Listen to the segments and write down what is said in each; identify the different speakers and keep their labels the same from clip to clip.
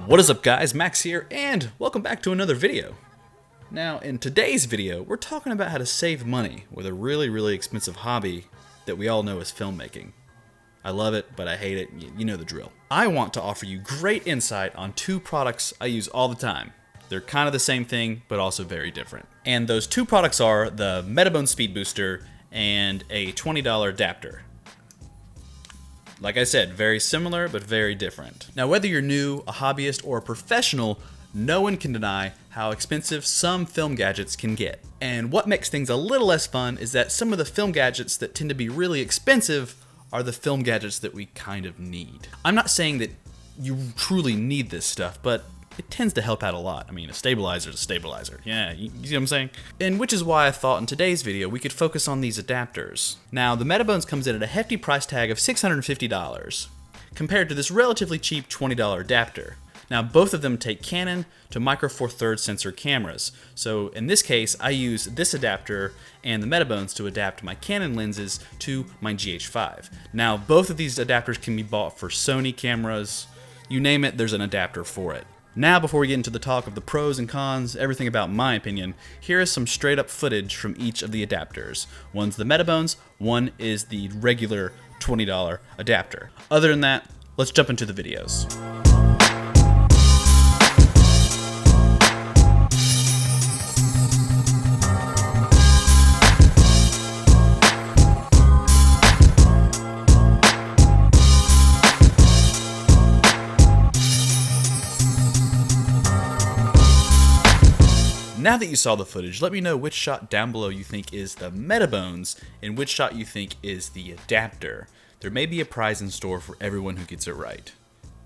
Speaker 1: What is up guys, Max here, and welcome back to another video. Now, in today's video, we're talking about how to save money with a really expensive hobby that we all know is filmmaking. I love it, but I hate it, you know the drill. I want to offer you great insight on two products I use all the time. They're kind of the same thing, but also very different. And those two products are the Metabones Speed Booster and a $20 adapter. Like I said, very similar, but very different. Now, whether you're new, a hobbyist, or a professional, no one can deny how expensive some film gadgets can get. And what makes things a little less fun is that some of the film gadgets that tend to be really expensive are the film gadgets that we kind of need. I'm not saying that you truly need this stuff, but it tends to help out a lot. I mean, a stabilizer is a stabilizer. Yeah, you see what I'm saying? And which is why I thought in today's video we could focus on these adapters. Now, the Metabones comes in at a hefty price tag of $650, compared to this relatively cheap $20 adapter. Now, both of them take Canon to micro four thirds sensor cameras. So in this case, I use this adapter and the Metabones to adapt my Canon lenses to my GH5. Now, both of these adapters can be bought for Sony cameras. You name it, there's an adapter for it. Now, before we get into the talk of the pros and cons, everything about my opinion, here is some straight up footage from each of the adapters. One's the Metabones, one is the regular $20 adapter. Other than that, let's jump into the videos. Now that you saw the footage, let me know which shot down below you think is the Metabones and which shot you think is the adapter. There may be a prize in store for everyone who gets it right.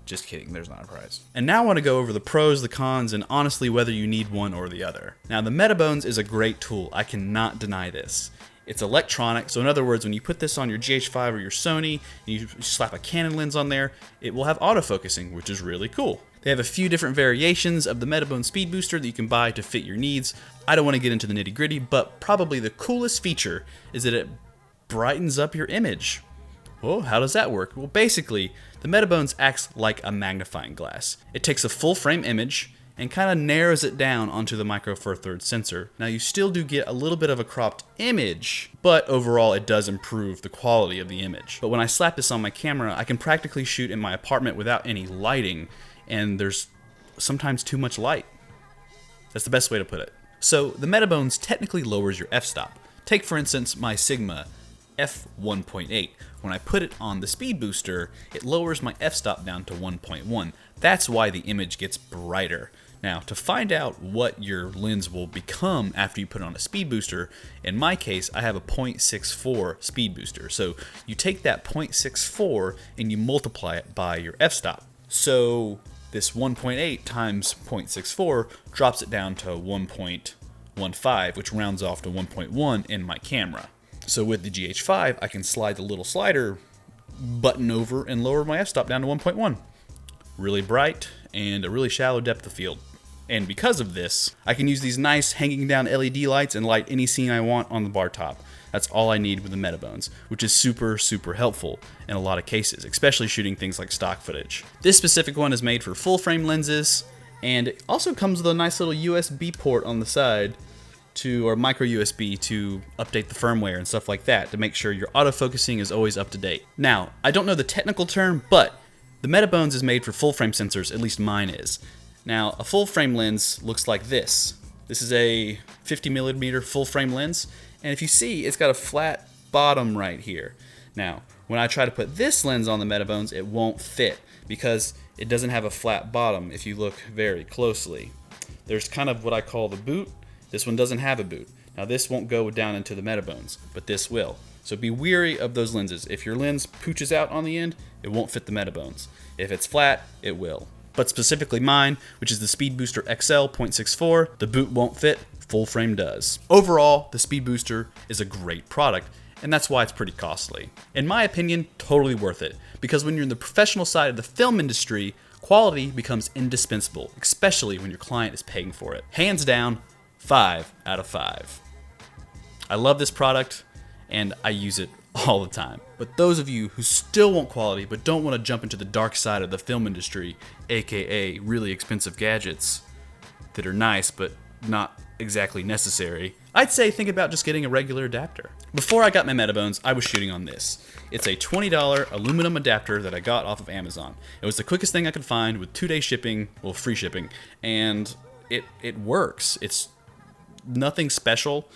Speaker 1: Just kidding, there's not a prize. And now I want to go over the pros, the cons, and honestly whether you need one or the other. Now, the Metabones is a great tool. I cannot deny this. It's electronic, so in other words, when you put this on your GH5 or your Sony, and you slap a Canon lens on there, it will have autofocusing, which is really cool. They have a few different variations of the Metabones Speed Booster that you can buy to fit your needs. I don't want to get into the nitty gritty, but probably the coolest feature is that it brightens up your image. Well, how does that work? Well, basically, the Metabones acts like a magnifying glass. It takes a full frame image and kind of narrows it down onto the micro four thirds sensor. Now, you still do get a little bit of a cropped image, but overall it does improve the quality of the image. But when I slap this on my camera, I can practically shoot in my apartment without any lighting, and there's sometimes too much light. That's the best way to put it. So the Metabones technically lowers your f-stop. Take for instance my Sigma f1.8. When I put it on the speed booster, it lowers my f-stop down to 1.1. That's why the image gets brighter. Now, to find out what your lens will become after you put it on a speed booster, in my case, I have a 0.64 speed booster. So you take that 0.64 and you multiply it by your f-stop. So this 1.8 times 0.64 drops it down to 1.15, which rounds off to 1.1 in my camera. So with the GH5, I can slide the little slider button over and lower my f-stop down to 1.1. Really bright and a really shallow depth of field. And because of this, I can use these nice hanging down LED lights and light any scene I want on the bar top. That's all I need with the Metabones, which is super helpful in a lot of cases, especially shooting things like stock footage. This specific one is made for full frame lenses, and it also comes with a nice little USB port on the side or micro USB to update the firmware and stuff like that to make sure your autofocusing is always up to date. Now, I don't know the technical term, but the Metabones is made for full frame sensors, at least mine is. Now, a full frame lens looks like this. This is a 50mm full frame lens, and if you see, it's got a flat bottom right here. Now, when I try to put this lens on the Metabones, it won't fit because it doesn't have a flat bottom if you look very closely. There's kind of what I call the boot. This one doesn't have a boot. Now, this won't go down into the Metabones, but this will. So be wary of those lenses. If your lens pooches out on the end, it won't fit the Metabones. If it's flat, it will. But specifically mine, which is the Speed Booster XL 0.64, the boot won't fit, full frame does. Overall, the Speed Booster is a great product, and that's why it's pretty costly. In my opinion, totally worth it, because when you're in the professional side of the film industry, quality becomes indispensable, especially when your client is paying for it. Hands down, 5 out of 5. I love this product, and I use it all the time. But those of you who still want quality but don't want to jump into the dark side of the film industry, aka really expensive gadgets that are nice but not exactly necessary, I'd say think about just getting a regular adapter. Before I got my Metabones, I was shooting on this. It's a $20 aluminum adapter that I got off of Amazon. It was the quickest thing I could find with 2-day shipping, well, free shipping, and it works. It's nothing special.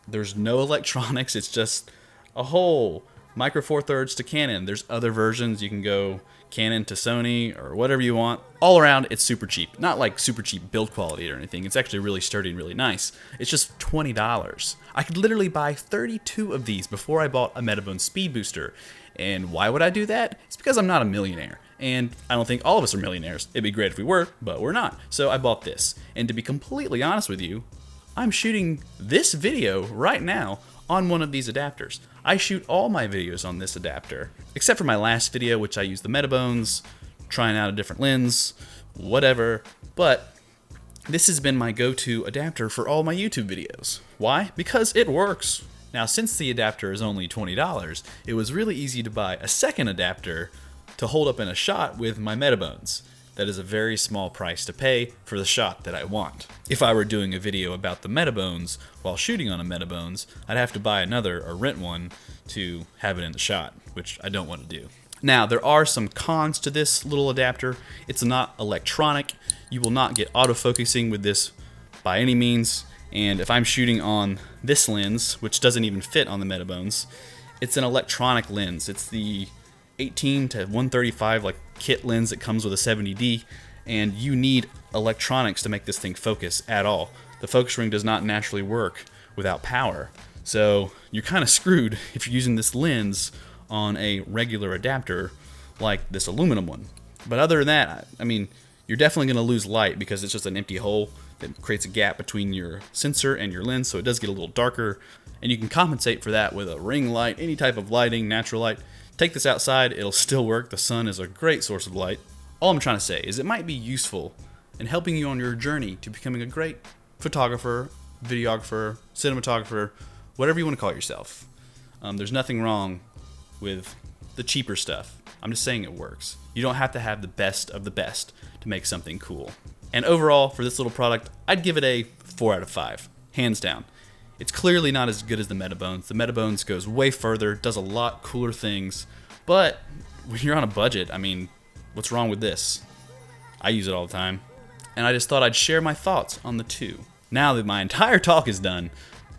Speaker 1: There's no electronics. It's just a whole micro four thirds to Canon. There's other versions. You can go Canon to Sony or whatever you want. All around, it's super cheap. Not like super cheap build quality or anything. It's actually really sturdy and really nice. It's just $20. I could literally buy 32 of these before I bought a Metabone speed booster. And why would I do that? It's because I'm not a millionaire. And I don't think all of us are millionaires. It'd be great if we were, but we're not. So I bought this. And to be completely honest with you, I'm shooting this video right now on one of these adapters. I shoot all my videos on this adapter, except for my last video, which I used the Metabones, trying out a different lens, whatever. But this has been my go-to adapter for all my YouTube videos. Why? Because it works. Now, since the adapter is only $20, it was really easy to buy a second adapter to hold up in a shot with my Metabones. That is a very small price to pay for the shot that I want. If I were doing a video about the Metabones while shooting on a Metabones, I'd have to buy another or rent one to have it in the shot, which I don't want to do. Now, there are some cons to this little adapter. It's not electronic. You will not get autofocusing with this by any means. And if I'm shooting on this lens, which doesn't even fit on the Metabones, it's an electronic lens. It's the 18 to 135 like kit lens that comes with a 70D, and you need electronics to make this thing focus at all. The focus ring does not naturally work without power, so you're kind of screwed if you're using this lens on a regular adapter like this aluminum one. But other than that, I mean, you're definitely going to lose light because it's just an empty hole that creates a gap between your sensor and your lens, so it does get a little darker, and you can compensate for that with a ring light, any type of lighting, natural light. Take this outside, it'll still work. The sun is a great source of light. All I'm trying to say is it might be useful in helping you on your journey to becoming a great photographer, videographer, cinematographer, whatever you want to call yourself. There's nothing wrong with the cheaper stuff. I'm just saying it works. You don't have to have the best of the best to make something cool. And overall, for this little product, I'd give it a 4 out of 5, hands down. It's clearly not as good as the Metabones. The Metabones goes way further, does a lot cooler things, but when you're on a budget, I mean, what's wrong with this? I use it all the time, and I just thought I'd share my thoughts on the two. Now that my entire talk is done,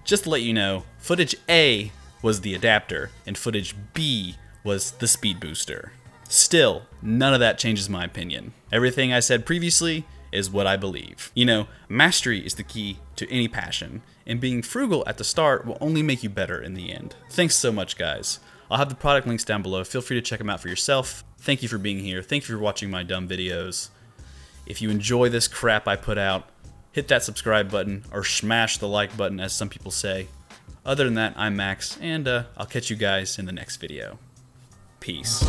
Speaker 1: just to let you know, footage A was the adapter, and footage B was the speed booster. Still, none of that changes my opinion. Everything I said previously is what I believe. You know, mastery is the key to any passion, and being frugal at the start will only make you better in the end. Thanks so much, guys. I'll have the product links down below. Feel free to check them out for yourself. Thank you for being here. Thank you for watching my dumb videos. If you enjoy this crap I put out, hit that subscribe button or smash the like button, as some people say. Other than that, I'm Max, and I'll catch you guys in the next video. Peace.